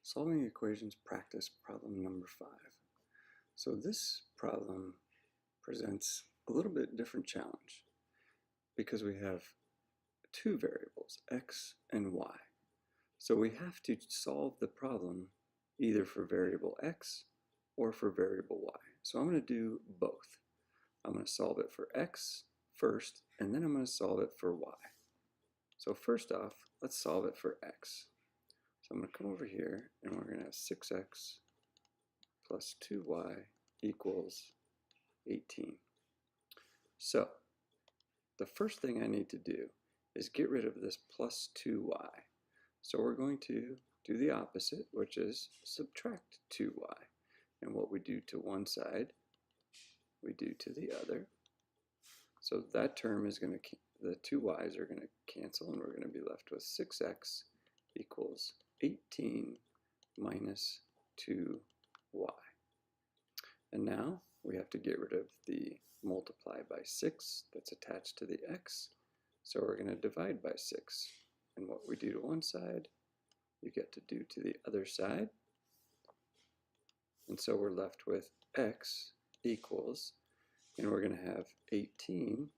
Solving equations practice problem number 5. So this problem presents a little bit different challenge because we have two variables, x and y. So we have to solve the problem either for variable x or for variable y. So I'm going to do both. I'm going to solve it for x first, and then I'm going to solve it for y. So first off, let's solve it for x. So I'm going to come over here, and we're going to have 6x plus 2y equals 18. So the first thing I need to do is get rid of this plus 2y. So we're going to do the opposite, which is subtract 2y. And what we do to one side, we do to the other. So that term is going to, the two y's are going to cancel, and we're going to be left with 6x equals 18 minus 2y. And now we have to get rid of the multiply by 6 that's attached to the x. So we're going to divide by 6. And what we do to one side, you get to do to the other side. And so we're left with x equals, and we're going to have 18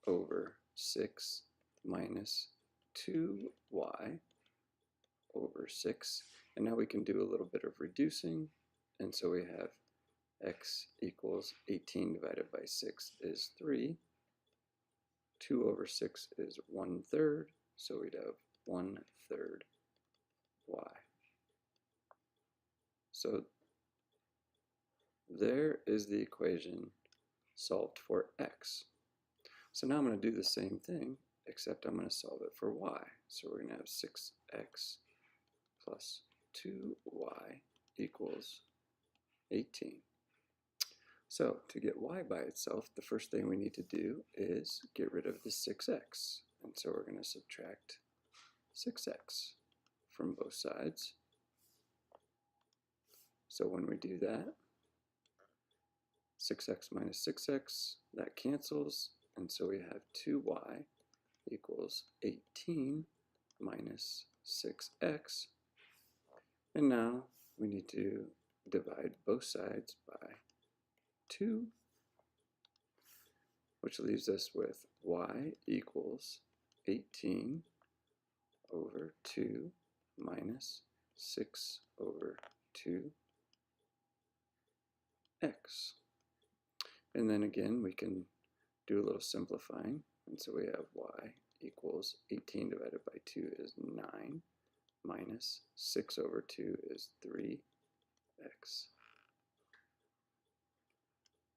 over 6 minus 2y over 6. And now we can do a little bit of reducing. And so we have x equals 18 divided by 6 is 3. 2 over 6 is 1/3. So we'd have 1/3 y. So there is the equation solved for x. So now I'm going to do the same thing, except I'm going to solve it for y. So we're going to have 6x plus 2y equals 18. So to get y by itself, the first thing we need to do is get rid of the 6x. And so we're going to subtract 6x from both sides. So when we do that, 6x minus 6x, that cancels, and so we have 2y equals 18 minus 6x. And now we need to divide both sides by 2, which leaves us with y equals 18 over 2 minus 6 over 2x. And then again, we can do a little simplifying. And so we have y equals 18 divided by 2 is 9, minus 6 over 2 is 3x.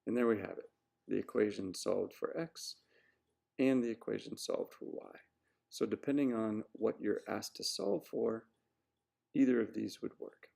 And there we have it, the equation solved for x and the equation solved for y. So depending on what you're asked to solve for, either of these would work.